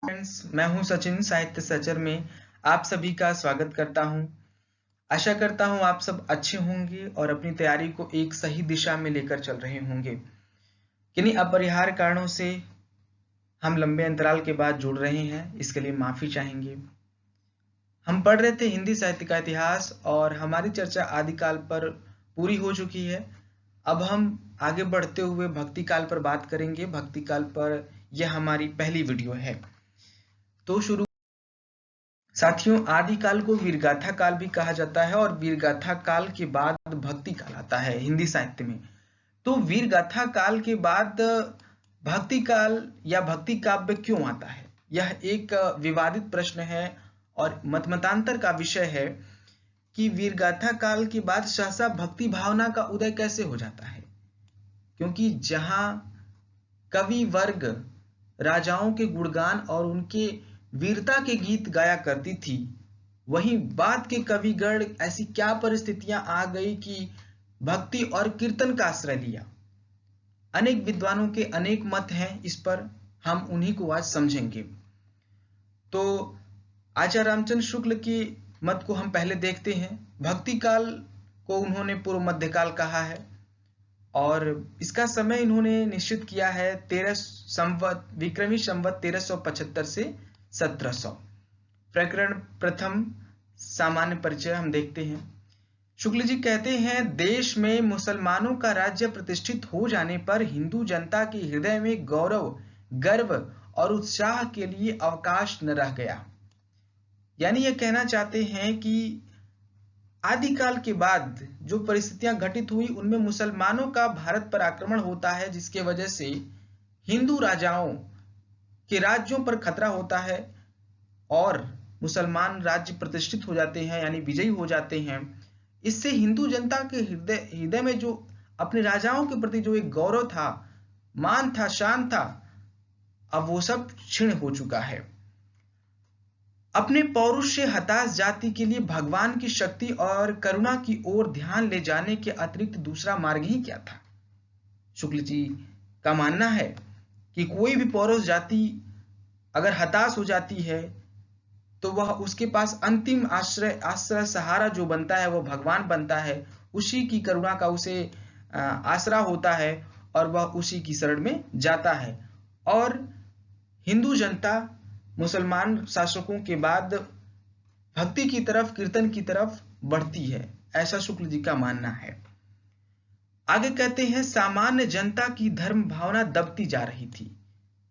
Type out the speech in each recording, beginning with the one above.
Friends, मैं हूं सचिन साहित्य सचर में आप सभी का स्वागत करता हूं। आशा करता हूं आप सब अच्छे होंगे और अपनी तैयारी को एक सही दिशा में लेकर चल रहे होंगे। किन्हीं अपरिहार्य कारणों से हम लंबे अंतराल के बाद जुड़ रहे हैं, इसके लिए माफी चाहेंगे। हम पढ़ रहे थे हिंदी साहित्य का इतिहास और हमारी चर्चा आदिकाल पर पूरी हो चुकी है। अब हम आगे बढ़ते हुए भक्ति काल पर बात करेंगे। भक्ति काल पर यह हमारी पहली वीडियो है। तो शुरू साथियों, आदिकाल को वीरगाथा काल भी कहा जाता है और वीरगाथा काल के बाद भक्ति काल आता है हिंदी साहित्य में। तो वीरगाथा काल के बाद भक्ति काल या भक्ति काव्य क्यों आता है, यह एक विवादित प्रश्न है और मतमतांतर का विषय है कि वीरगाथा काल के बाद सहसा भक्ति भावना का उदय कैसे हो जाता है। क्योंकि जहां कवि वर्ग राजाओं के गुणगान और उनके वीरता के गीत गाया करती थी, वहीं बाद के कविगण ऐसी क्या परिस्थितियां आ गई कि भक्ति और कीर्तन का आश्रय लिया। अनेक विद्वानों के अनेक मत हैं इस पर, हम उन्हीं को आज समझेंगे। तो आचार्य रामचंद्र शुक्ल की मत को हम पहले देखते हैं। भक्ति काल को उन्होंने पूर्व मध्यकाल कहा है और इसका समय इन्होंने निश्चित किया है 13 संवत विक्रमी संवत 1375 से 1700। प्रकरण प्रथम सामान्य परिचय हम देखते हैं। शुक्ल जी कहते हैं, देश में मुसलमानों का राज्य प्रतिष्ठित हो जाने पर हिंदू जनता के हृदय में गौरव, गर्व और उत्साह के लिए अवकाश न रह गया। यानी यह कहना चाहते हैं कि आदिकाल के बाद जो परिस्थितियां घटित हुई उनमें मुसलमानों का भारत पर आक्रमण होता है, जिसके वजह से हिंदू राजाओं के राज्यों पर खतरा होता है और मुसलमान राज्य प्रतिष्ठित हो जाते हैं, यानी विजयी हो जाते हैं। इससे हिंदू जनता के हृदय में जो अपने राजाओं के प्रति जो एक गौरव था, मान था, शान था, अब वो सब क्षीण हो चुका है। अपने पौरुष से हताश जाति के लिए भगवान की शक्ति और करुणा की ओर ध्यान ले जाने के अतिरिक्त दूसरा मार्ग ही क्या था। शुक्ल जी का मानना है कि कोई भी पौरुष जाति अगर हताश हो जाती है तो वह उसके पास अंतिम आश्रय सहारा जो बनता है वो भगवान बनता है। उसी की करुणा का उसे आसरा होता है और वह उसी की शरण में जाता है। और हिंदू जनता मुसलमान शासकों के बाद भक्ति की तरफ, कीर्तन की तरफ बढ़ती है, ऐसा शुक्ल जी का मानना है। आगे कहते हैं, सामान्य जनता की धर्म भावना दबती जा रही थी,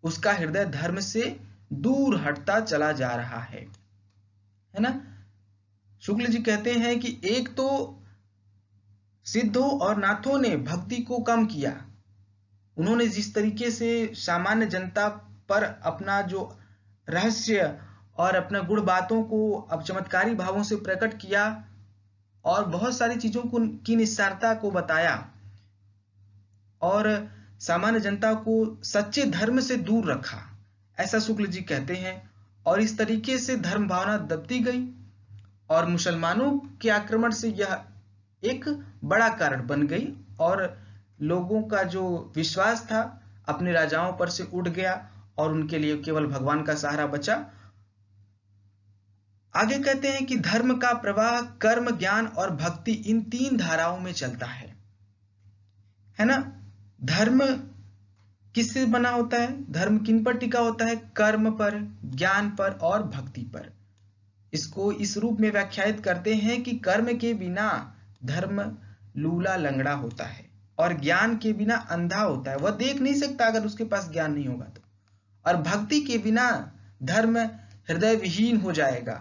उसका हृदय धर्म से दूर हटता चला जा रहा है ना। शुक्ल जी कहते हैं कि एक तो सिद्धों और नाथों ने भक्ति को कम किया। उन्होंने जिस तरीके से सामान्य जनता पर अपना जो रहस्य और अपना गुण बातों को अब चमत्कारी भावों से प्रकट किया और बहुत सारी चीजों को की निस्सारता को बताया और सामान्य जनता को सच्चे धर्म से दूर रखा, ऐसा शुक्ल जी कहते हैं। और इस तरीके से धर्म भावना दबती गई और मुसलमानों के आक्रमण से यह एक बड़ा कारण बन गई और लोगों का जो विश्वास था अपने राजाओं पर से उठ गया और उनके लिए केवल भगवान का सहारा बचा। आगे कहते हैं कि धर्म का प्रवाह कर्म, ज्ञान और भक्ति, इन तीन धाराओं में चलता है ना। धर्म किससे बना होता है, धर्म किन पर टिका होता है, कर्म पर, ज्ञान पर और भक्ति पर। इसको इस रूप में व्याख्यायित करते हैं कि कर्म के बिना धर्म लूला लंगड़ा होता है और ज्ञान के बिना अंधा होता है, वह देख नहीं सकता अगर उसके पास ज्ञान नहीं होगा तो। और भक्ति के बिना धर्म हृदय विहीन हो जाएगा।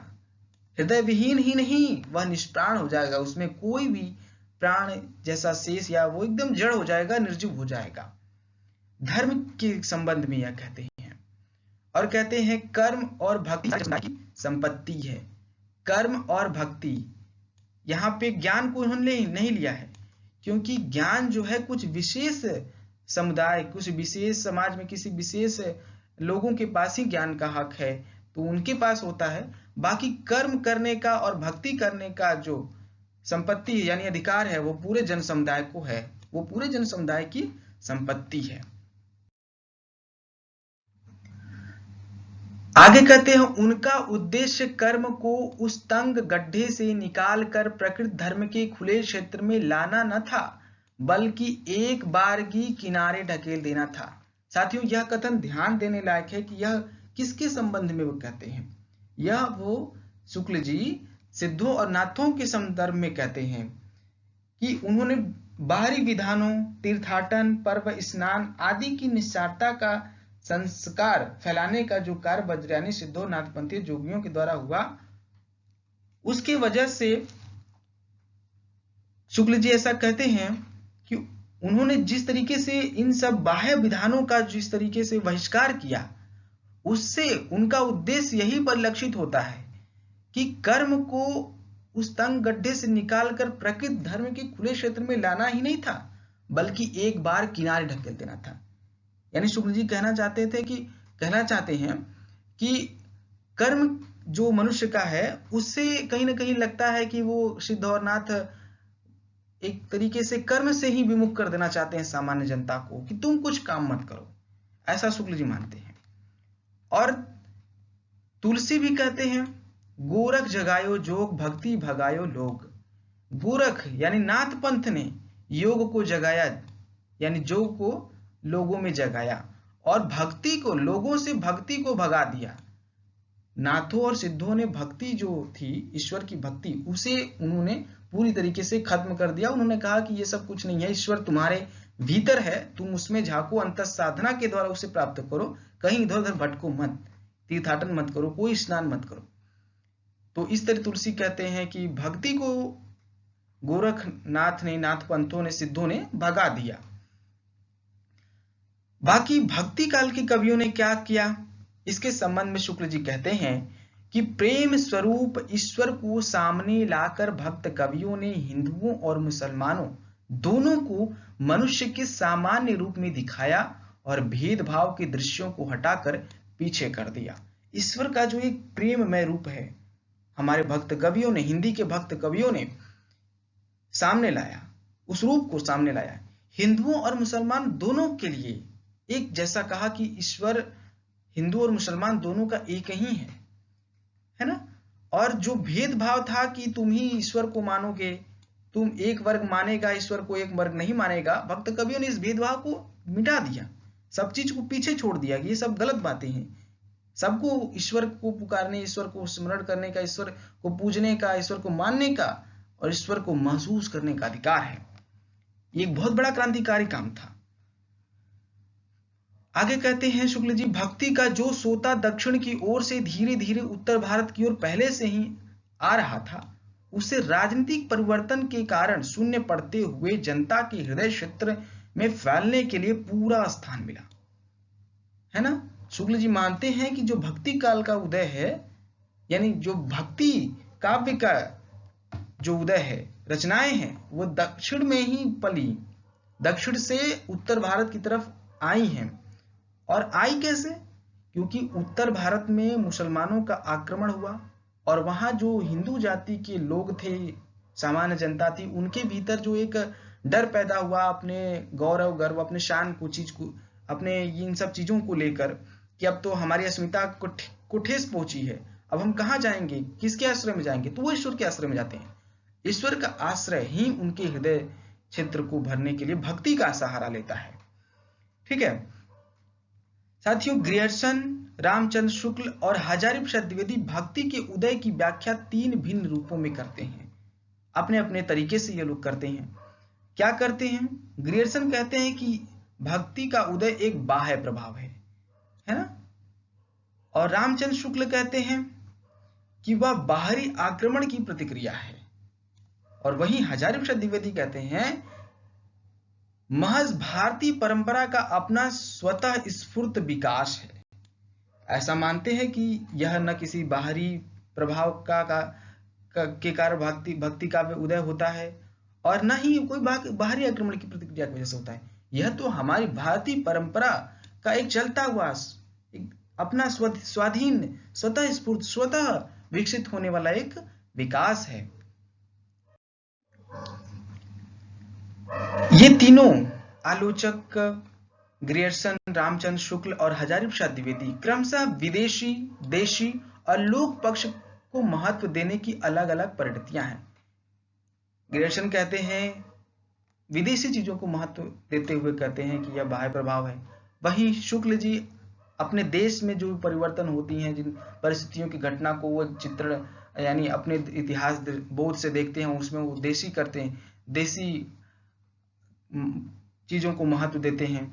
हृदय विहीन ही नहीं, वह निष्प्राण हो जाएगा, उसमें कोई भी प्राण जैसा शेष या वो एकदम जड़ हो जाएगा, निर्जीव हो जाएगा। धर्म के संबंध में यह कहते हैं और कहते हैं कर्म और भक्ति की संपत्ति है। कर्म और भक्ति, यहाँ पे ज्ञान को उन्होंने नहीं लिया है क्योंकि ज्ञान जो है कुछ विशेष समुदाय, कुछ विशेष समाज में किसी विशेष लोगों के पास ही ज्ञान का हक है, तो उनके पास होता है। बाकी कर्म करने का और भक्ति करने का जो संपत्ति यानी अधिकार है वो पूरे जन समुदाय को है, वो पूरे जन समुदाय की संपत्ति है। आगे कहते हैं उनका उद्देश्य कर्म को उस तंग गड्ढे से निकालकर प्रकृति धर्म के खुले क्षेत्र में लाना न था, बल्कि एक बारगी किनारे ढकेल देना था। साथियों, यह कथन ध्यान देने लायक है कि यह किसके संबंध में वो कहते हैं। यह वो शुक्ल जी सिद्धों और नाथों के संदर्भ में कहते हैं कि उन्होंने बाहरी विधानों, तीर्थाटन, पर्व, स्नान आदि की निस्सारता का संस्कार फैलाने का जो कार्य वज्रयानी सिद्धों नाथपंथी जोगियों के द्वारा हुआ, उसके वजह से शुक्ल जी ऐसा कहते हैं कि उन्होंने जिस तरीके से इन सब बाह्य विधानों का जिस तरीके से बहिष्कार किया, उससे उनका उद्देश्य यही परिलक्षित होता है कि कर्म को उस तंग गड्ढे से निकालकर प्रकृति धर्म के खुले क्षेत्र में लाना ही नहीं था, बल्कि एक बार किनारे ढकेल देना था। यानी शुक्ल जी कहना चाहते हैं कि कर्म जो मनुष्य का है उससे कहीं ना कहीं लगता है कि वो सिद्ध और नाथ एक तरीके से कर्म से ही विमुख कर देना चाहते हैं सामान्य जनता को कि तुम कुछ काम मत करो, ऐसा शुक्ल जी मानते हैं। और तुलसी भी कहते हैं गोरख जगायो जोग भक्ति भगायो लोग। गोरख यानी नाथ पंथ ने योग को जगाया, यानी जोग को लोगों में जगाया, और भक्ति को लोगों से भक्ति को भगा दिया। नाथों और सिद्धों ने भक्ति जो थी ईश्वर की भक्ति, उसे उन्होंने पूरी तरीके से खत्म कर दिया। उन्होंने कहा कि ये सब कुछ नहीं है, ईश्वर तुम्हारे भीतर है, तुम उसमें झांको, अंतः साधना के द्वारा उसे प्राप्त करो, कहीं इधर उधर भटको मत, तीर्थाटन मत करो, कोई स्नान मत करो। तो इस तरह तुलसी कहते हैं कि भक्ति को गोरखनाथ ने, नाथ पंथों ने, सिद्धों ने भगा दिया। बाकी भक्ति काल के कवियों ने क्या किया, इसके संबंध में शुक्ल जी कहते हैं कि प्रेम स्वरूप ईश्वर को सामने लाकर भक्त कवियों ने हिंदुओं और मुसलमानों दोनों को मनुष्य के सामान्य रूप में दिखाया और भेदभाव के दृश्यों को हटाकर पीछे कर दिया। ईश्वर का जो एक प्रेममय रूप है, हमारे भक्त कवियों ने, हिंदी के भक्त कवियों ने सामने लाया, उस रूप को सामने लाया। हिंदुओं और मुसलमान दोनों के लिए एक जैसा कहा कि ईश्वर हिंदू और मुसलमान दोनों का एक ही है ना। और जो भेदभाव था कि तुम ही ईश्वर को मानोगे, तुम एक वर्ग मानेगा ईश्वर को, एक वर्ग नहीं मानेगा, भक्त कवियों ने इस भेदभाव को मिटा दिया, सब चीज को पीछे छोड़ दिया कि ये सब गलत बातें हैं। सबको ईश्वर को पुकारने, ईश्वर को स्मरण करने का, ईश्वर को पूजने का, ईश्वर को मानने का और ईश्वर को महसूस करने का अधिकार है। ये एक बहुत बड़ा क्रांतिकारी काम था। आगे कहते हैं शुक्ल जी, भक्ति का जो सोता दक्षिण की ओर से धीरे धीरे उत्तर भारत की ओर पहले से ही आ रहा था, उसे राजनीतिक परिवर्तन के कारण शून्य पड़ते हुए जनता के हृदय क्षेत्र में फैलने के लिए पूरा स्थान मिला, है ना। शुक्ल जी मानते हैं कि जो भक्ति काल का उदय है, यानी जो भक्ति काव्य का जो उदय है, रचनाएं हैं, वो दक्षिण में ही पली, दक्षिण से उत्तर भारत की तरफ आई हैं। और आई कैसे? क्योंकि उत्तर भारत में मुसलमानों का आक्रमण हुआ और वहां जो हिंदू जाति के लोग थे, सामान्य जनता थी, उनके भीतर जो एक डर पैदा हुआ अपने गौरव गर्व, अपने शान को, चीज को, अपने इन सब चीजों को लेकर कि अब तो हमारी अस्मिता को ठेस पहुंची है, अब हम कहाँ जाएंगे, किसके आश्रय में जाएंगे? तो वो ईश्वर के आश्रय में जाते हैं। ईश्वर का आश्रय ही उनके हृदय क्षेत्र को भरने के लिए भक्ति का सहारा लेता है। ठीक है साथियों, ग्रियर्सन, रामचंद्र शुक्ल और हजारी प्रसाद द्विवेदी भक्ति के उदय की व्याख्या तीन भिन्न रूपों में करते हैं। अपने अपने तरीके से ये लोग करते हैं। क्या करते हैं? ग्रियर्सन कहते हैं कि भक्ति का उदय एक बाह्य प्रभाव है ना। और रामचंद्र शुक्ल कहते हैं कि वह बाहरी आक्रमण की प्रतिक्रिया है। और वहीं हजारी प्रसाद द्विवेदी कहते हैं महज भारतीय परंपरा का अपना स्वतः स्फूर्त विकास है। ऐसा मानते हैं कि यह न किसी बाहरी प्रभाव के कारण भक्ति का उदय होता है और न ही कोई बाहरी आक्रमण की प्रतिक्रिया की वजह से होता है। यह तो हमारी भारतीय परंपरा का एक चलता हुआ एक अपना स्वाधीन, स्वतः स्फूर्त, स्वतः विकसित होने वाला एक विकास है। ये तीनों आलोचक ग्रियर्सन, रामचंद्र शुक्ल और हजारी प्रसाद द्विवेदी क्रमशः विदेशी, देशी और लोक पक्ष को महत्व देने की अलग अलग परिणतियां हैं। ग्रियर्सन कहते हैं विदेशी चीजों को महत्व देते हुए कहते हैं कि यह बाह्य प्रभाव है। वहीं शुक्ल जी अपने देश में जो परिवर्तन होती हैं, जिन परिस्थितियों की घटना को वो चित्रण यानी अपने इतिहास बोध से देखते हैं, उसमें वो देशी करते हैं, देशी चीजों को महत्व देते हैं,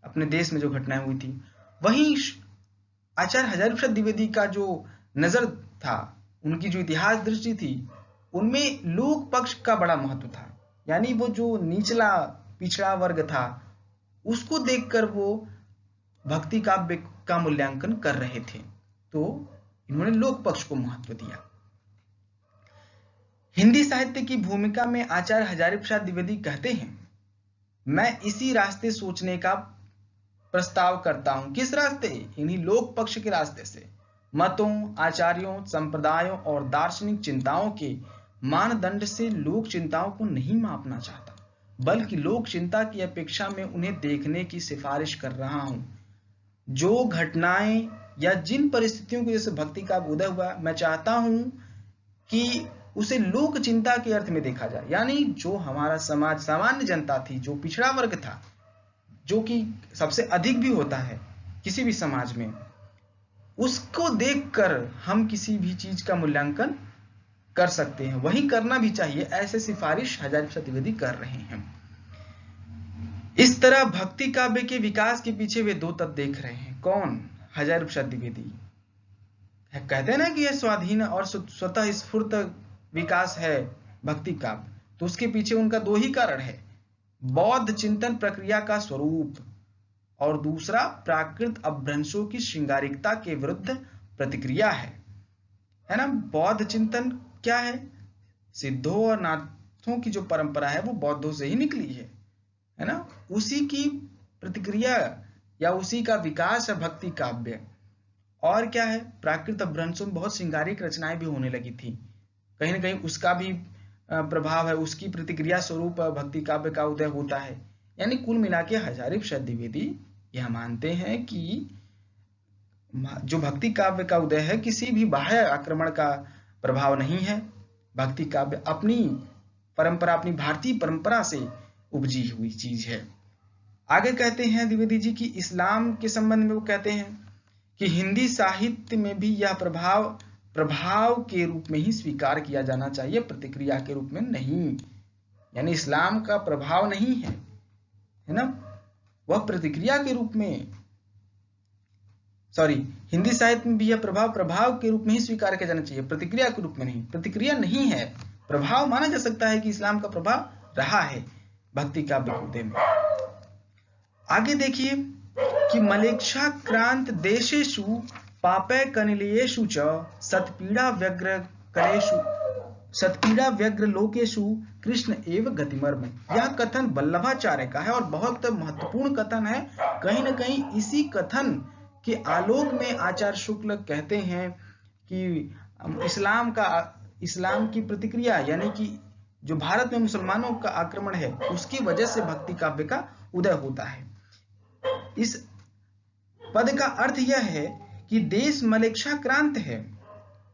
अपने देश में जो घटनाएं हुई थी। वहीं आचार्य हजारी प्रसाद द्विवेदी का जो नजर था, उनकी जो इतिहास दृष्टि थी, उनमें लोक पक्ष का बड़ा महत्व था। यानी वो जो निचला पिछड़ा वर्ग था, उसको देखकर वो भक्ति काव्य का मूल्यांकन कर रहे थे, तो इन्होंने लोक पक्ष को महत्व दिया। हिंदी साहित्य की भूमिका में आचार्य हजारी प्रसाद द्विवेदी कहते हैं, मैं इसी रास्ते सोचने का प्रस्ताव करता हूं। किस रास्ते? इन्हीं लोक पक्ष के रास्ते से। मतों, आचार्यों, संप्रदायों और दार्शनिक चिंताओं के मानदंड से लोक चिंताओं को नहीं मापना चाहता, बल्कि लोक चिंता की अपेक्षा में उन्हें देखने की सिफारिश कर रहा हूं। जो घटनाएं या जिन परिस्थितियों की जैसे भक्ति का उदय हुआ, मैं चाहता हूं कि उसे लोक चिंता के अर्थ में देखा जाए। यानी जो हमारा समाज, सामान्य जनता थी, जो पिछड़ा वर्ग था, जो कि सबसे अधिक भी होता है किसी भी समाज में, उसको देखकर हम किसी भी चीज का मूल्यांकन कर सकते हैं, वही करना भी चाहिए। ऐसे सिफारिश हजारी प्रसाद द्विवेदी कर रहे हैं। इस तरह भक्ति काव्य के विकास के पीछे वे दो तत्व देख रहे हैं। कौन? हजारी प्रसाद द्विवेदी। कहते हैं ना कि यह स्वाधीन और स्वतः स्फूर्त विकास है भक्ति काव्य, तो उसके पीछे उनका दो ही कारण है। बौद्ध चिंतन प्रक्रिया का स्वरूप और दूसरा प्राकृत अपभ्रंशों की श्रृंगारिकता के विरुद्ध प्रतिक्रिया है ना। बौद्ध चिंतन क्या है? सिद्धों और नाथों की जो परंपरा है वो बौद्धों से ही निकली है ना। उसी की प्रतिक्रिया या उसी का विकास है भक्ति काव्य। और क्या है? प्राकृत अपभ्रंशों में बहुत श्रृंगारिक रचनाएं भी होने लगी थी, कहीं ना कहीं उसका भी प्रभाव है, उसकी प्रतिक्रिया स्वरूप भक्ति काव्य का उदय होता है। यानी कुल मिला के हजारी प्रसाद द्विवेदी यह मानते हैं कि जो भक्ति काव्य का उदय है किसी भी बाह्य आक्रमण का प्रभाव नहीं है। भक्ति काव्य अपनी परंपरा, अपनी भारतीय परंपरा से उपजी हुई चीज है। आगे कहते हैं द्विवेदी जी की इस्लाम के संबंध में वो कहते हैं कि हिंदी साहित्य में भी यह प्रभाव के रूप में ही स्वीकार किया जाना चाहिए, प्रतिक्रिया के रूप में नहीं। यानी इस्लाम का प्रभाव नहीं है ना, वह प्रतिक्रिया के रूप में, हिंदी साहित्य में भी यह प्रभाव के रूप में ही स्वीकार किया जाना चाहिए, प्रतिक्रिया के रूप में नहीं। प्रतिक्रिया नहीं है, प्रभाव माना जा सकता है कि इस्लाम का प्रभाव रहा है भक्ति का उदय में। आगे देखिए कि मलेच्छाक्रांत देशेषु पापे कनिलयेषु च सत्पीड़ा व्यग्र लोकेषु कृष्ण एव गतिमर्म। यह कथन वल्लभाचार्य का है और बहुत महत्वपूर्ण कथन है। कहीं ना कहीं इसी कथन के आलोक में आचार्य शुक्ल कहते हैं कि इस्लाम की प्रतिक्रिया, यानी कि जो भारत में मुसलमानों का आक्रमण है, उसकी वजह से भक्ति काव्य का उदय होता है। इस पद का अर्थ यह है कि देश मलेच्छाक्रांत है,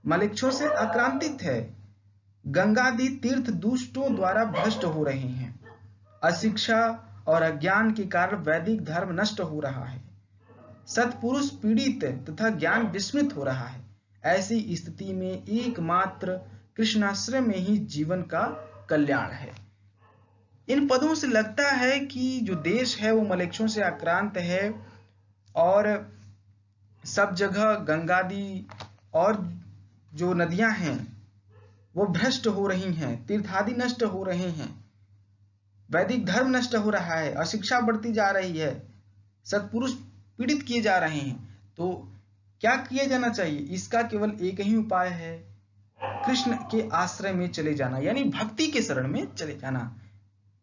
मलेच्छों से आक्रांतित है। गंगादि तीर्थ दुष्टों द्वारा भ्रष्ट हो रहे हैं। अशिक्षा और अज्ञान के कारण वैदिक धर्म नष्ट हो रहा है। सत्पुरुष पीड़ित तथा ज्ञान विस्मृत हो रहा है। ऐसी स्थिति में एकमात्र कृष्णाश्रय में ही जीवन का कल्याण है। इन पदों से लगता है कि जो देश है वो मलेच्छों से आक्रांत है और सब जगह गंगादी और जो नदियां हैं वो भ्रष्ट हो रही हैं, तीर्थादि नष्ट हो रहे हैं, वैदिक धर्म नष्ट हो रहा है, अशिक्षा बढ़ती जा रही है, सत्पुरुष पीड़ित किए जा रहे हैं। तो क्या किया जाना चाहिए? इसका केवल एक ही उपाय है, कृष्ण के आश्रय में चले जाना, यानी भक्ति के शरण में चले जाना।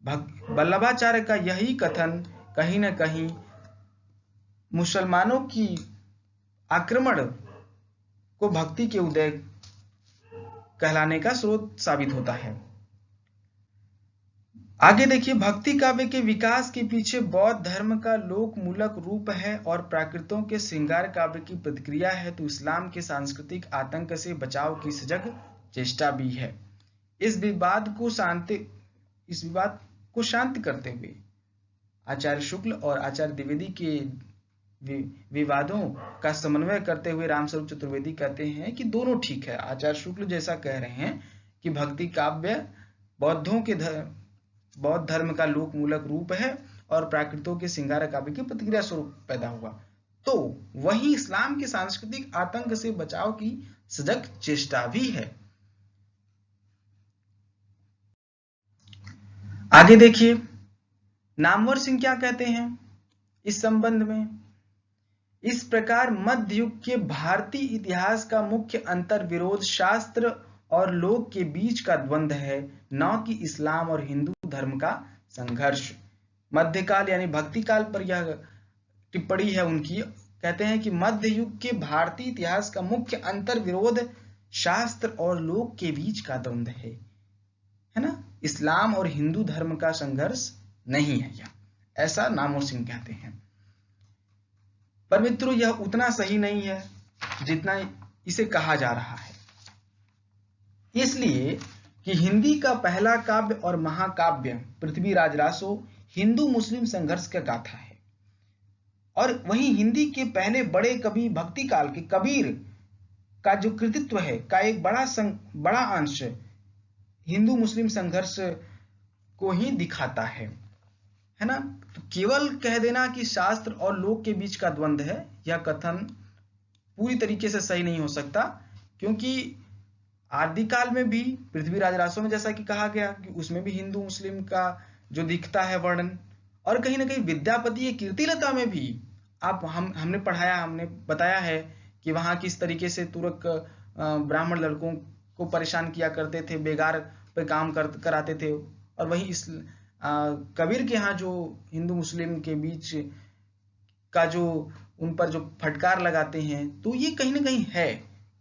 वल्लभाचार्य का यही कथन कहीं ना कहीं मुसलमानों की आक्रमण को भक्ति के उदय कहलाने का स्रोत साबित होता है। आगे देखिए, भक्ति काव्य के विकास के पीछे बौद्ध धर्म का लोक मूलक रूप है और प्राकृतों के श्रृंगार काव्य की प्रतिक्रिया है, तो इस्लाम के सांस्कृतिक आतंक से बचाव की सजग चेष्टा भी है। इस विवाद को शांत करते हुए आचार्य शुक्ल और आचार्य द्विवेदी के विवादों का समन्वय करते हुए रामस्वरूप चतुर्वेदी कहते हैं कि दोनों ठीक है। आचार्य शुक्ल जैसा कह रहे हैं कि भक्ति काव्य बौद्ध धर्म का लोक मूलक रूप है और प्राकृतों के श्रृंगार काव्य की प्रतिक्रिया स्वरूप पैदा हुआ, तो वही इस्लाम के सांस्कृतिक आतंक से बचाव की सजग चेष्टा भी है। आगे देखिए, नामवर सिंह क्या कहते हैं इस संबंध में। इस प्रकार मध्य युग के भारतीय इतिहास का मुख्य अंतर विरोध शास्त्र और लोक के बीच का द्वंद्व है, न कि इस्लाम और हिंदू धर्म का संघर्ष। मध्यकाल यानी भक्ति काल पर यह टिप्पणी है उनकी। कहते हैं कि मध्य युग के भारतीय इतिहास का मुख्य अंतर विरोध शास्त्र और लोक के बीच का द्वंद्व है ना, इस्लाम और हिंदू धर्म का संघर्ष नहीं है यह, ऐसा नामवर सिंह कहते हैं। पर मित्रों, यह उतना सही नहीं है जितना इसे कहा जा रहा है, इसलिए कि हिंदी का पहला काव्य और महाकाव्य पृथ्वीराज रासो हिंदू मुस्लिम संघर्ष का गाथा है, और वहीं हिंदी के पहले बड़े कवि भक्ति काल के कबीर का जो कृतित्व है का एक बड़ा अंश हिंदू मुस्लिम संघर्ष को ही दिखाता है ना। तो केवल कह देना कि शास्त्र और लोक के बीच का द्वंद्व है, यह कथन पूरी तरीके से सही नहीं हो सकता, क्योंकि आदिकाल में भी पृथ्वीराज रासो में जैसा कि कहा गया कि उसमें भी हिंदू मुस्लिम का जो दिखता है वर्णन, और कहीं ना कहीं विद्यापति की कीर्तिलता में भी हमने पढ़ाया, हमने बताया है कि वहां किस तरीके से तुर्क ब्राह्मण लड़कों को परेशान किया करते थे, बेगार पे काम कराते थे, और वही इस कबीर के यहाँ जो हिंदू मुस्लिम के बीच का जो उन पर जो फटकार लगाते हैं, तो ये कहीं ना कहीं है,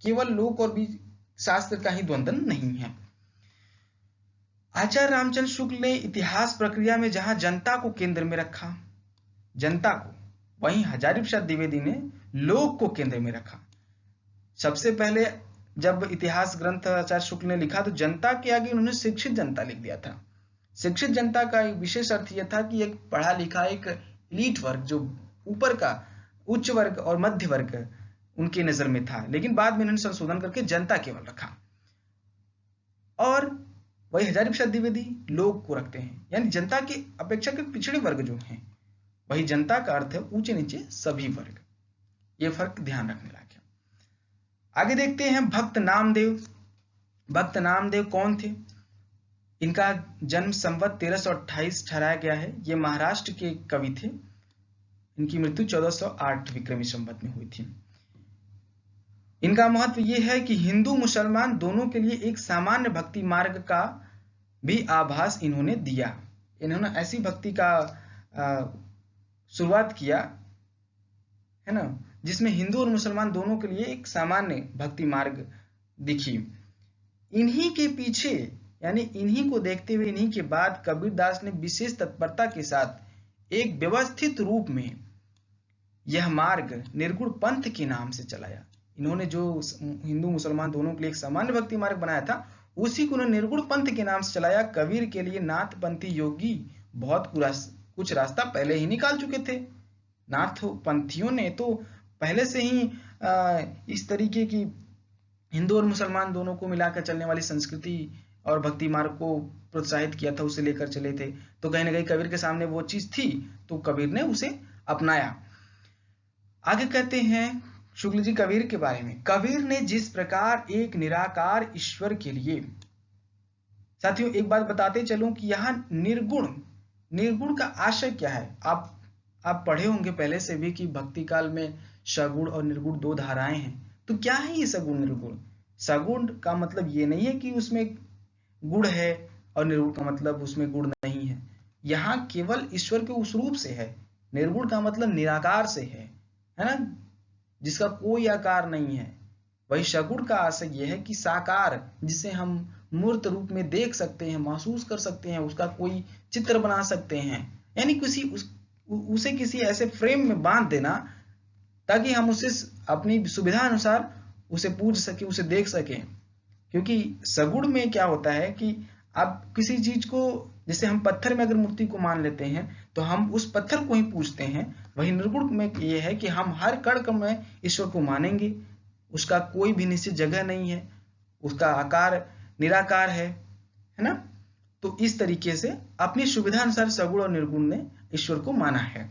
केवल लोक और बीच शास्त्र का ही द्वंद्व नहीं है। आचार्य रामचंद्र शुक्ल ने इतिहास प्रक्रिया में जहां जनता को केंद्र में रखा, जनता को, वहीं हजारी प्रसाद द्विवेदी ने लोक को केंद्र में रखा। सबसे पहले जब इतिहास ग्रंथ आचार्य शुक्ल ने लिखा तो जनता के आगे उन्होंने शिक्षित जनता लिख दिया था। शिक्षित जनता का एक विशेष अर्थ यह था कि एक पढ़ा लिखा एक एलीट वर्ग, जो ऊपर का उच्च वर्ग और मध्य वर्ग उनकी नजर में था, लेकिन बाद में इन्होंने संशोधन करके जनता केवल रखा। और वही हजारी प्रसाद द्विवेदी लोक को रखते हैं, यानी जनता के अपेक्षाकृत पिछड़े वर्ग जो हैं, वही जनता का अर्थ है ऊंचे नीचे सभी वर्ग। ये फर्क ध्यान रखने लायक है। आगे देखते हैं भक्त नामदेव। भक्त नामदेव कौन थे? इनका जन्म संवत 1328 ठहराया गया है। ये महाराष्ट्र के कवि थे। इनकी मृत्यु 1408 विक्रमी संवत में हुई थी। इनका महत्व यह है कि हिंदू मुसलमान दोनों के लिए एक सामान्य भक्ति मार्ग का भी आभास इन्होंने दिया। इन्होंने ऐसी भक्ति का शुरुआत किया है ना, जिसमें हिंदू और मुसलमान दोनों के लिए एक सामान्य भक्ति मार्ग दिखी। इन्हीं के पीछे, यानी इन्हीं को देखते हुए, इन्हीं के बाद कबीरदास ने विशेष तत्परता के साथ एक व्यवस्थित रूप में यह मार्ग निर्गुण पंथ के नाम से चलाया। इन्होंने जो हिंदू मुसलमान दोनों के लिए एक सामान्य भक्ति मार्ग बनाया था, उसी को उन्होंने निर्गुण पंथ के नाम से चलाया। कबीर के लिए नाथ पंथी योगी बहुत कुछ रास्ता पहले ही निकाल चुके थे। नाथ पंथियों ने तो पहले से ही इस तरीके की हिंदू और मुसलमान दोनों को मिलाकर चलने वाली संस्कृति और भक्ति मार्ग को प्रोत्साहित किया था, उसे लेकर चले थे। तो कहीं ना कहीं कबीर के सामने वो चीज थी, तो कबीर ने उसे अपनाया। आगे कहते हैं शुक्ल जी कबीर के बारे में। कबीर ने जिस प्रकार एक निराकार ईश्वर के लिए, साथियों एक बात बताते चलूं कि यहाँ निर्गुण का आशय क्या है। आप पढ़े होंगे पहले से भी कि भक्ति काल में सगुण और निर्गुण दो धाराएं हैं। तो क्या है ये सगुण निर्गुण? सगुण का मतलब ये नहीं है कि उसमें गुण है, और निर्गुण का मतलब उसमें गुण नहीं है। यहाँ केवल ईश्वर के उस रूप से है। निर्गुण का मतलब निराकार से है ना, जिसका कोई आकार नहीं है। वही सगुण का आशय यह है कि साकार, जिसे हम मूर्त रूप में देख सकते हैं, महसूस कर सकते हैं, उसका कोई चित्र बना सकते हैं, यानी उसे किसी ऐसे फ्रेम में बांध देना ताकि हम उसे अपनी सुविधा अनुसार उसे पूज सके, उसे देख सकें। क्योंकि सगुण में क्या होता है कि आप किसी चीज को, जैसे हम पत्थर में अगर मूर्ति को मान लेते हैं तो हम उस पत्थर को ही पूजते हैं, वही निर्गुण में ये है कि हम हर कण में ईश्वर को मानेंगे, उसका कोई भी निश्चित जगह नहीं है, उसका आकार निराकार है ना। तो इस तरीके से अपनी सुविधा अनुसार सगुण और निर्गुण ने ईश्वर को माना है।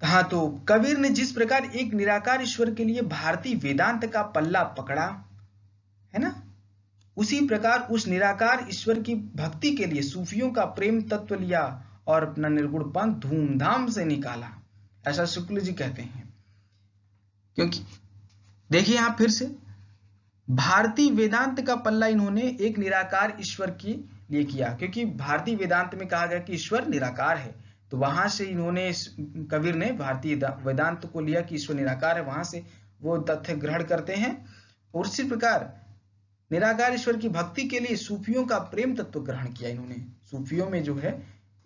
हाँ, तो कबीर ने जिस प्रकार एक निराकार ईश्वर के लिए भारतीय वेदांत का पल्ला पकड़ा है ना, उसी प्रकार उस निराकार ईश्वर की भक्ति के लिए सूफियों का प्रेम तत्व लिया और अपना निर्गुण पंथ धूमधाम से निकाला, ऐसा शुक्ल जी कहते हैं। क्योंकि देखिए यहां फिर से भारतीय वेदांत का पल्ला इन्होंने एक निराकार ईश्वर के लिए किया, क्योंकि भारतीय वेदांत में कहा गया कि ईश्वर निराकार है, तो वहां से इन्होंने, कबीर ने भारतीय वेदांत को लिया कि ईश्वर निराकार है, वहां से वो तथ्य ग्रहण करते हैं। और उसी प्रकार निराकार ईश्वर की भक्ति के लिए सूफियों का प्रेम तत्व ग्रहण किया इन्होंने। सूफियों में जो है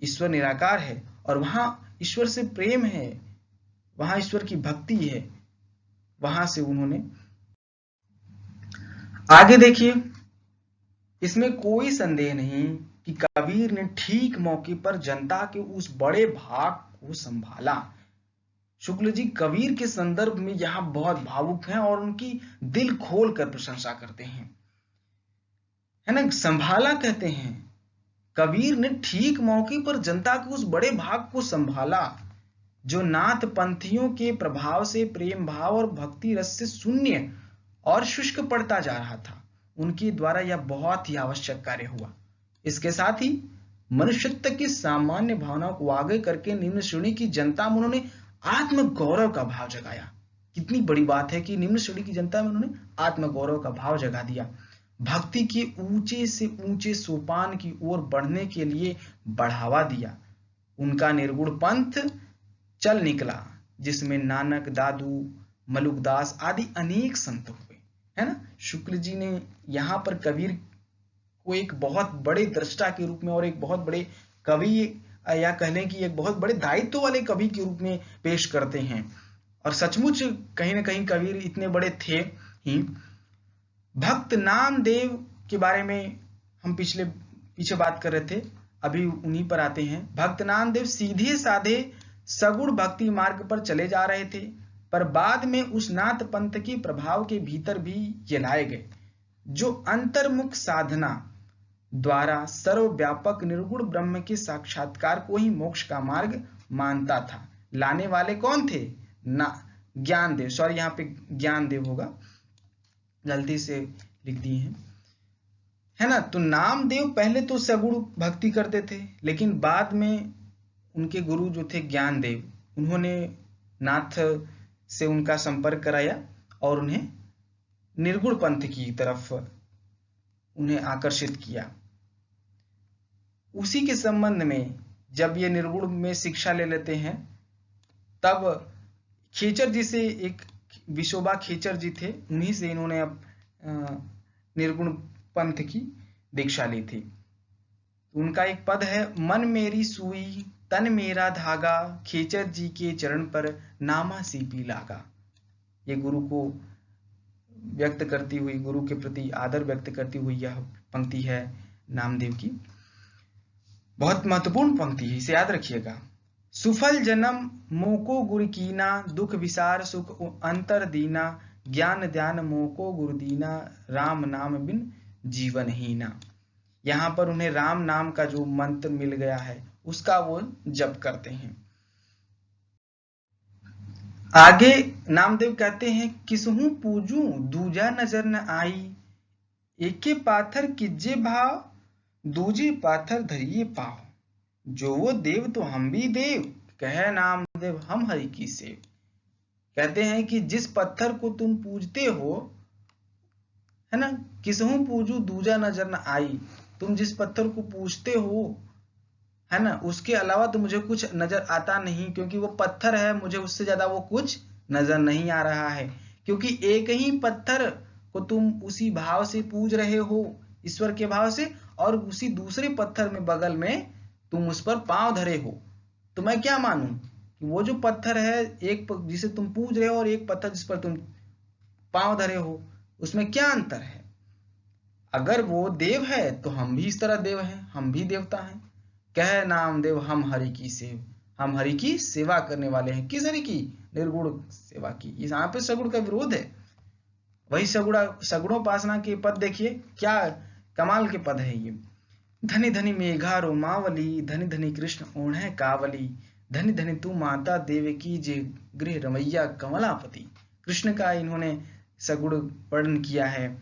ईश्वर निराकार है और वहां ईश्वर से प्रेम है, वहां ईश्वर की भक्ति है, वहां से उन्होंने आगे देखिए, इसमें कोई संदेह नहीं कि कबीर ने ठीक मौके पर जनता के उस बड़े भाग को संभाला। शुक्ल जी कबीर के संदर्भ में यहां बहुत भावुक हैं और उनकी दिल खोलकर प्रशंसा करते हैं, है ना। संभाला कहते हैं, कबीर ने ठीक मौके पर जनता के उस बड़े भाग को संभाला जो नाथ पंथियों के प्रभाव से प्रेम भाव और भक्ति रस से शून्य और शुष्क पड़ता जा रहा था। उनके द्वारा यह बहुत ही आवश्यक कार्य हुआ। इसके साथ ही मनुष्यत्व की सामान्य भावनाओं को आगे करके निम्न श्रेणी की जनता में उन्होंने आत्म गौरव का भाव जगाया। कितनी बड़ी बात है कि निम्न श्रेणी की जनता में उन्होंने आत्म गौरव का भाव जगा दिया। भक्ति के ऊंचे से ऊंचे सोपान की ओर बढ़ने के लिए बढ़ावा दिया। उनका निर्गुण पंथ चल निकला, जिसमें नानक, दादू, मलुकदास आदि अनेक संत हुए, है ना। शुक्ल जी ने यहाँ पर कबीर को एक बहुत बड़े दृष्टा के रूप में और एक बहुत बड़े कवि, या कह लें कि एक बहुत बड़े दायित्व वाले कवि के रूप में पेश करते हैं। और सचमुच कहीं ना कहीं कबीर इतने बड़े थे ही। भक्त नामदेव के बारे में हम पीछे बात कर रहे थे, अभी उन्हीं पर आते हैं। भक्त नामदेव सीधे साधे सगुण भक्ति मार्ग पर चले जा रहे थे, पर बाद में उस नाथ पंथ के प्रभाव के भीतर भी ये लाए गए, जो अंतर्मुख साधना द्वारा सर्वव्यापक निर्गुण ब्रह्म के साक्षात्कार को ही मोक्ष का मार्ग मानता था। लाने वाले कौन थे? ना ज्ञानदेव, सॉरी यहाँ पे ज्ञानदेव होगा, गलती से लिख दिए हैं, है ना। तो नामदेव पहले तो सगुण भक्ति करते थे, लेकिन बाद में उनके गुरु जो थे ज्ञानदेव, उन्होंने नाथ से उनका संपर्क कराया और उन्हें निर्गुण पंथ की तरफ उन्हें आकर्षित किया। उसी के संबंध में जब ये निर्गुण में शिक्षा ले लेते हैं, तब खेचर जी से, एक विशोबा खेचर जी थे, उन्हीं से इन्होंने अब निर्गुण पंथ की दीक्षा ली थी। उनका एक पद है, मन मेरी सुई तन मेरा धागा, खेचर जी के चरण पर नामा सीपी लागा। ये गुरु को व्यक्त करती हुई, गुरु के प्रति आदर व्यक्त करती हुई यह पंक्ति है नामदेव की। बहुत महत्वपूर्ण पंक्ति है, इसे याद रखिएगा। सुफल जन्म मोको गुरु कीना, दुख विसार सुख अंतर दीना, ज्ञान ध्यान मोको गुरु दीना, राम नाम बिन जीवन हीना। यहाँ पर उन्हें राम नाम का जो मंत्र मिल गया है उसका वो जप करते हैं। आगे नामदेव कहते हैं, किसहू पूजू दूजा नजर न आई, एके पाथर किजे भाव, दूजी पाथर धरिए पाव, जो वो देव तो हम भी देव, कहे नामदेव हम हरि की सेव। कहते हैं कि जिस पत्थर को तुम पूजते हो, है ना, किसहू पूजू दूजा नजर न आई, तुम जिस पत्थर को पूजते हो, है ना, उसके अलावा तो मुझे कुछ नजर आता नहीं, क्योंकि वो पत्थर है, मुझे उससे ज्यादा वो कुछ नजर नहीं आ रहा है। क्योंकि एक ही पत्थर को तुम उसी भाव से पूज रहे हो, ईश्वर के भाव से, और उसी दूसरे पत्थर में बगल में तुम उस पर पांव धरे हो, तो मैं क्या मानूं कि वो जो पत्थर है एक जिसे तुम पूज रहे हो और एक पत्थर जिस पर तुम पांव धरे हो, उसमें क्या अंतर है? अगर वो देव है तो हम भी इस तरह देव हैं, हम भी देवता हैं। कह नामदेव हम हरि की सेव, हम हरि की सेवा करने वाले हैं। किस हरि की? निर्गुण सेवा की। यहाँ पे सगुण का विरोध है। वही सगुणोपासना के पद देखिए, क्या कमाल के पद है ये। धनी धनी मेघा रोमावली, धनी धनी कृष्ण ओढ़े कावली, धनी धनी तू माता देवकी जे गृह रमैया कमलापति। कृष्ण का इन्होंने सगुण वर्णन किया है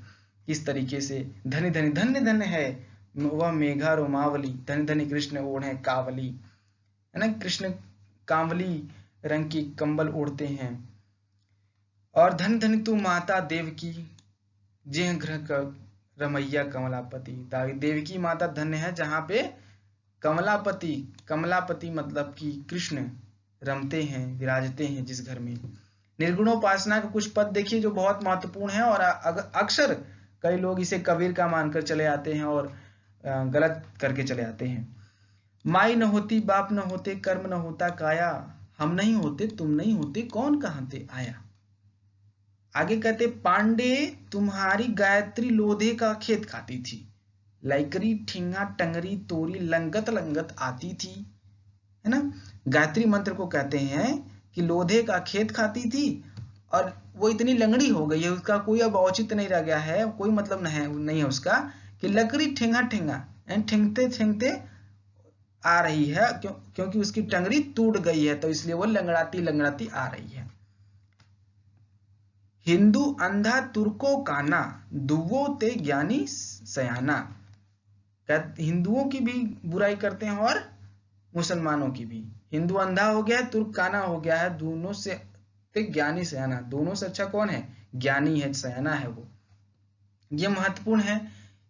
इस तरीके से, धनी धनी, धन्य धन्य है वह मेघा रोमावली, धनी धनी कृष्ण ओढ़े कावली, है ना। कृष्ण कांवली रंग की कंबल ओढ़ते हैं। और धन धन तू माता देवकी जे गृह रमैया कमलापति, देवकी माता धन्य है जहां पे कमलापति, कमलापति मतलब कि कृष्ण रमते हैं, विराजते हैं जिस घर में। निर्गुणोपासना के कुछ पद देखिए जो बहुत महत्वपूर्ण है, और अक्सर कई लोग इसे कबीर का मानकर चले आते हैं और गलत करके चले आते हैं। माई न होती बाप न होते, कर्म न होता काया, हम नहीं होते तुम नहीं होते, कौन कहां से आया। आगे कहते पांडे तुम्हारी गायत्री लोधे का खेत खाती थी, लाइकरी ठिंगा टंगरी तोरी लंगत लंगत आती थी, है ना। गायत्री मंत्र को कहते हैं कि लोधे का खेत खाती थी, और वो इतनी लंगड़ी हो गई है, उसका कोई अब औचित्य नहीं रह गया है, कोई मतलब नहीं है उसका, कि लकड़ी ठेंगा ठेंगा ठेंगते ठेंगते आ रही है, क्योंकि उसकी टंगड़ी टूट गई है, तो इसलिए वो लंगड़ाती लंगड़ाती आ रही है। हिंदू अंधा तुर्को काना, दुवो ते ज्ञानी सयाना। हिंदुओं की भी बुराई करते हैं और मुसलमानों की भी। हिंदू अंधा हो गया है, तुर्क काना हो गया है, दोनों से ज्ञानी सयाना, दोनों से अच्छा कौन है? ज्ञानी है, सयाना है वो। ये महत्वपूर्ण है।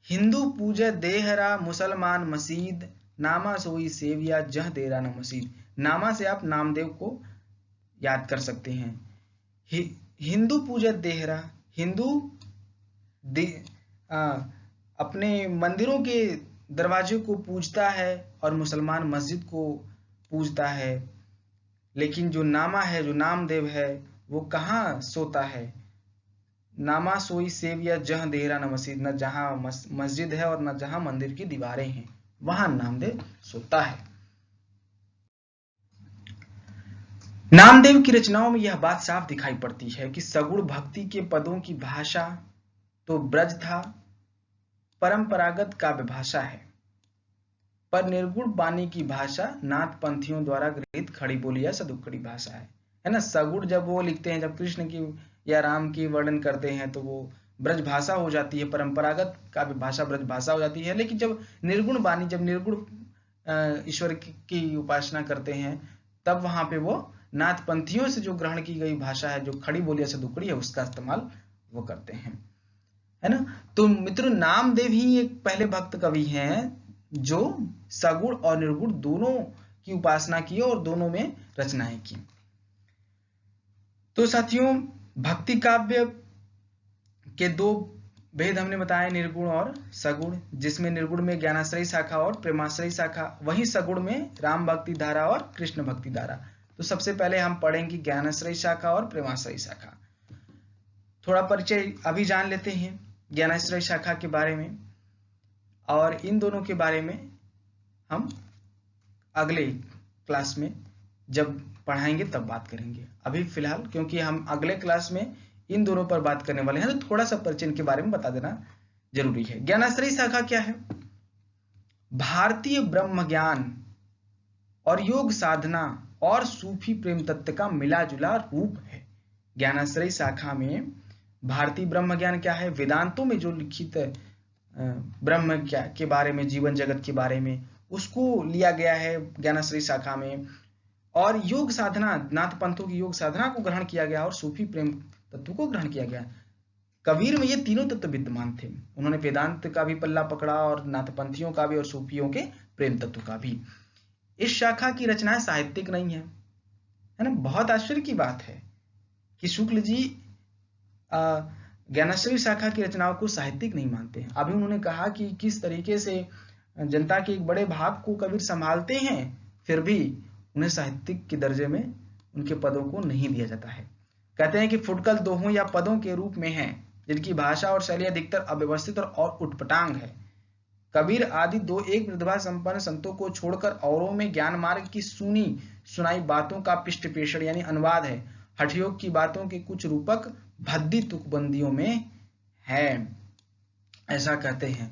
हिंदू पूजे देहरा, मुसलमान मसीद, नामा सोई सेविया जह देरा न मसीद। नामा से आप नामदेव को याद कर सकते हैं। हिंदू पूजे देहरा, हिंदू अपने मंदिरों के दरवाजे को पूजता है और मुसलमान मस्जिद को पूजता है, लेकिन जो नामा है, जो नामदेव है, वो कहाँ सोता है? नामा सोई सेविया जहां देहरा न मस्जिद, न जहां मस्जिद है और न जहां मंदिर की दीवारें हैं, वहां नामदेव सोता है। नामदेव की रचनाओं में यह बात साफ दिखाई पड़ती है कि सगुण भक्ति के पदों की भाषा तो ब्रज था, परंपरागत काव्य भाषा है, पर निर्गुण बानी की भाषा नाथ पंथियों द्वारा गृहीत खड़ी बोली या सदुक्कड़ी भाषा है ना। सगुण जब वो लिखते हैं, जब कृष्ण की या राम की वर्णन करते हैं, तो वो ब्रज भाषा हो जाती है, परंपरागत काव्य भाषा ब्रज भाषा हो जाती है। लेकिन जब निर्गुण बानी, जब निर्गुण ईश्वर की उपासना करते हैं, तब वहां पे वो नाथ पंथियों से जो ग्रहण की गई भाषा है, जो खड़ी बोली या सदुक्कड़ी है, उसका इस्तेमाल वो करते हैं, है ना। तो मित्रों, नामदेव ही एक पहले भक्त कवि हैं जो सगुण और निर्गुण दोनों की उपासना की और दोनों में रचनाएं की। तो साथियों, भक्ति काव्य के दो भेद हमने बताए, निर्गुण और सगुण, जिसमें निर्गुण में ज्ञानाश्रयी शाखा और प्रेमाश्रयी शाखा, वहीं सगुण में राम भक्ति धारा और कृष्ण भक्ति धारा। तो सबसे पहले हम पढ़ेंगे ज्ञानाश्रयी शाखा और प्रेमाश्रयी शाखा। थोड़ा परिचय अभी जान लेते हैं ज्ञानाश्रयी शाखा के बारे में, और इन दोनों के बारे में हम अगले क्लास में जब पढ़ाएंगे तब बात करेंगे। अभी फिलहाल क्योंकि हम अगले क्लास में इन दोनों पर बात करने वाले हैं, तो थोड़ा सा परिचय के बारे में बता देना जरूरी है। ज्ञानाश्रयी शाखा क्या है? भारतीय ब्रह्म ज्ञान और योग साधना और सूफी प्रेम तत्व का मिला जुला रूप है। ज्ञानाश्रयी शाखा में भारतीय ब्रह्म ज्ञान क्या है? वेदांतों में जो लिखित ब्रह्म के बारे में, जीवन जगत के बारे में, उसको लिया गया है ज्ञानाश्रयी शाखा में। और योग साधना, नाथ पंथों की योग साधना को ग्रहण किया गया और सूफी प्रेम तत्व को ग्रहण किया गया। कबीर में ये तीनों तत्व विद्यमान थे। उन्होंने वेदांत का भी पल्ला पकड़ा और नाथपंथियों का भी और सूफियों के प्रेम तत्व का भी। इस शाखा की रचनाएं साहित्यिक नहीं है ना। बहुत आश्चर्य की बात है कि शुक्ल जी ज्ञानाश्रय शाखा की रचनाओं को साहित्यिक नहीं मानते हैं। अभी उन्होंने कहा कि किस तरीके से जनता के एक बड़े भाग को कबीर संभालते हैं, फिर भी उन्हें साहित्यिक के दर्जे में उनके पदों को नहीं दिया जाता है। कहते हैं कि फुटकल दोहों या पदों के रूप में हैं, जिनकी भाषा और शैली अधिकतर अव्यवस्थित और उटपटांग है। कबीर आदि दो एक प्रतिभा संपन्न संतों को छोड़कर औरों में ज्ञान मार्ग की सुनी सुनाई बातों का पिष्ट पेषण यानी अनुवाद है। हठयोग की बातों के कुछ रूपक भद्दी तुकबंदियों में है, ऐसा कहते हैं।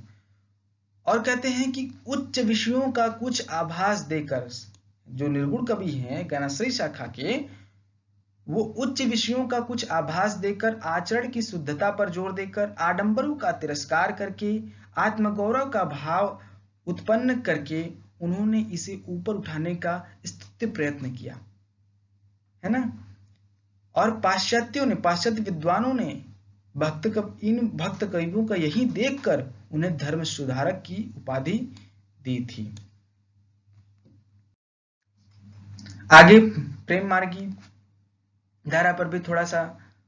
और कहते हैं कि उच्च विषयों का कुछ आभास देकर, जो निर्गुण कवि हैं ज्ञानाश्रय शाखा के, वो उच्च विषयों का कुछ आभास देकर, आचरण की शुद्धता पर जोर देकर, आडंबरों का तिरस्कार करके, आत्मगौरव का भाव उत्पन्न करके उन्होंने इसे ऊपर उठाने का स्तुत्य प्रयत्न किया है ना। और पाश्चात्य विद्वानों ने इन भक्त कवियों का यही देखकर उन्हें धर्म सुधारक की उपाधि दी थी। आगे प्रेम मार्गी धारा पर भी थोड़ा सा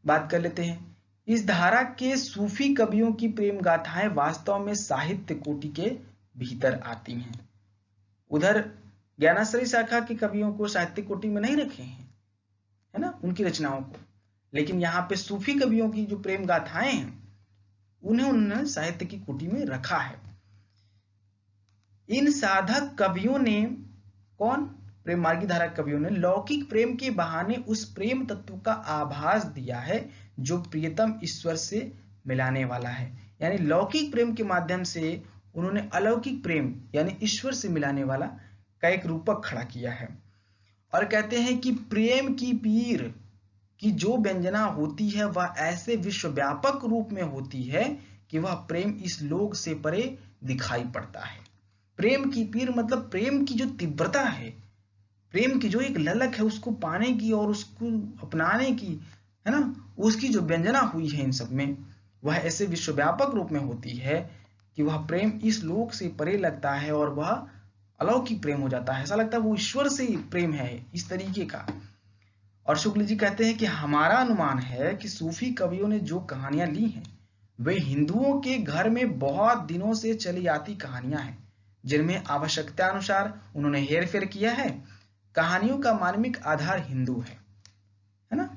बात कर लेते हैं। इस धारा के सूफी कवियों की प्रेम गाथाएं वास्तव में साहित्य कोटि के भीतर आती हैं। उधर ज्ञानाश्रय शाखा के कवियों को साहित्य कोटि में नहीं रखे हैं, है ना, उनकी रचनाओं को, लेकिन यहाँ पे सूफी कवियों की जो प्रेम गाथाएं हैं उन्हें उन्होंने साहित्य की कोटि में रखा है। इन साधक कवियों ने, कौन, प्रेम मार्गी धारा कवियों ने लौकिक प्रेम के बहाने उस प्रेम तत्व का आभास दिया है जो प्रियतम ईश्वर से मिलाने वाला है। यानी लौकिक प्रेम के माध्यम से उन्होंने अलौकिक प्रेम यानी ईश्वर से मिलाने वाला का एक रूपक खड़ा किया है। और कहते हैं कि प्रेम की पीर की जो व्यंजना होती है वह ऐसे विश्वव्यापक रूप में होती है कि वह प्रेम इस लोक से परे दिखाई पड़ता है। प्रेम की पीर मतलब प्रेम की जो तीव्रता है, प्रेम की जो एक ललक है उसको पाने की और उसको अपनाने की, है ना, उसकी जो व्यंजना हुई है इन सब में, वह ऐसे विश्वव्यापक रूप में होती है कि वह प्रेम इस लोक से परे लगता है और वह अलौकिक प्रेम हो जाता है। ऐसा लगता है वो ईश्वर से प्रेम है, इस तरीके का। और शुक्ल जी कहते हैं कि हमारा अनुमान है कि सूफी कवियों ने जो कहानियां ली हैं वे हिंदुओं के घर में बहुत दिनों से चली आती कहानियां हैं, जिनमें आवश्यकता अनुसार उन्होंने हेर फेर किया है। कहानियों का मार्मिक आधार हिंदू है ना।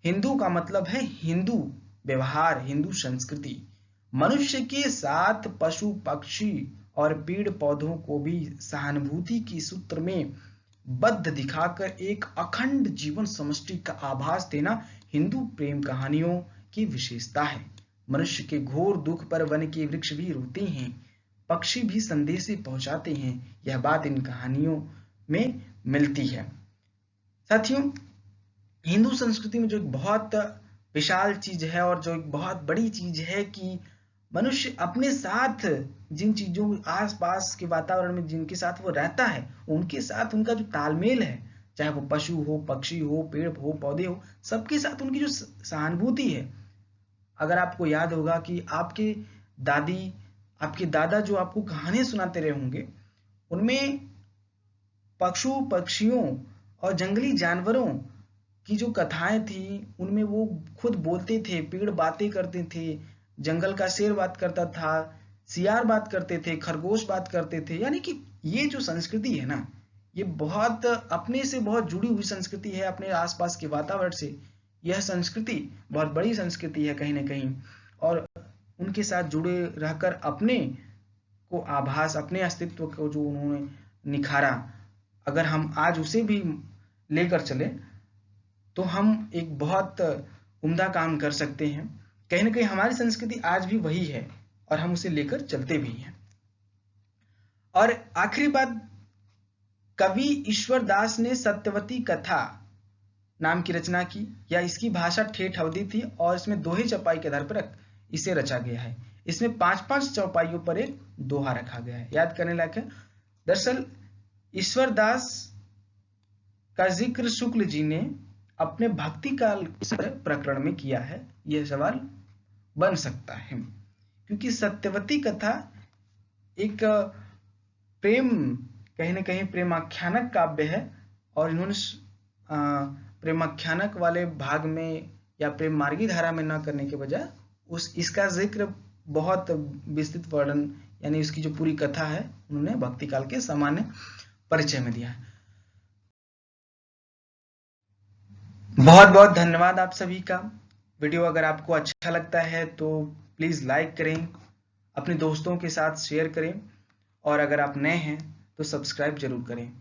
हिंदू का मतलब है हिंदू व्यवहार, हिंदू संस्कृति। मनुष्य के साथ पशु पक्षी और पेड़ पौधों को भी सहानुभूति की सूत्र में बद्ध दिखाकर एक अखंड जीवन समष्टि का आभास देना हिंदू प्रेम कहानियों की विशेषता है। मनुष्य के घोर दुख पर वन के वृक्ष भी रोते हैं, पक्षी भी संदेश पहुंचाते हैं। यह बात इन कहानियों में मिलती है। साथियों, हिंदू संस्कृति में जो एक बहुत विशाल चीज है और जो एक बहुत बड़ी चीज है कि मनुष्य अपने साथ जिन चीजों आसपास के वातावरण में जिनके साथ वो रहता है उनके साथ उनका जो तालमेल है, चाहे वो पशु हो, पक्षी हो, पेड़ हो, पौधे हो, सबके साथ उनकी जो सहानुभूति है। अगर आपको याद होगा कि आपके दादी, आपके दादा जो आपको कहानियां सुनाते रहे होंगे, उनमें पशु पक्षियों और जंगली जानवरों की जो कथाएं थी उनमें वो खुद बोलते थे, पेड़ बातें करते थे, जंगल का शेर बात करता था, सियार बात करते थे, खरगोश बात करते थे। यानी कि ये जो संस्कृति है ना, ये बहुत अपने से बहुत जुड़ी हुई संस्कृति है, अपने आसपास के वातावरण से। यह संस्कृति बहुत बड़ी संस्कृति है कहीं ना कहीं, और उनके साथ जुड़े रहकर अपने को आभास, अपने अस्तित्व को जो उन्होंने निखारा, अगर हम आज उसे भी लेकर चले तो हम एक बहुत उम्दा काम कर सकते हैं। कहीं ना कहीं हमारी संस्कृति आज भी वही है और हम उसे लेकर चलते भी हैं। और आखिरी बात, कवि ईश्वर दास ने सत्यवती कथा नाम की रचना की। या इसकी भाषा ठेठ अवधी थी और इसमें दोहे चौपाई के आधार पर इसे रचा गया है। इसमें 5-5 चौपाइयों पर एक दोहा रखा गया है, याद करने लायक है। दरअसल ईश्वर दास का जिक्र शुक्ल जी ने अपने भक्ति काल प्रकरण में किया है। यह सवाल बन सकता है क्योंकि सत्यवती कथा एक प्रेम, कहीं ना कहीं प्रेमाख्यानक काव्य है और इन्होंने प्रेमाख्यानक वाले भाग में या प्रेम मार्गी धारा में न करने के बजाय इसका जिक्र बहुत विस्तृत वर्णन यानी उसकी जो पूरी कथा है उन्होंने भक्ति काल के सामान्य परिचय में दिया है। बहुत बहुत धन्यवाद आप सभी का। वीडियो अगर आपको अच्छा लगता है तो प्लीज लाइक करें, अपने दोस्तों के साथ शेयर करें और अगर आप नए हैं तो सब्सक्राइब जरूर करें।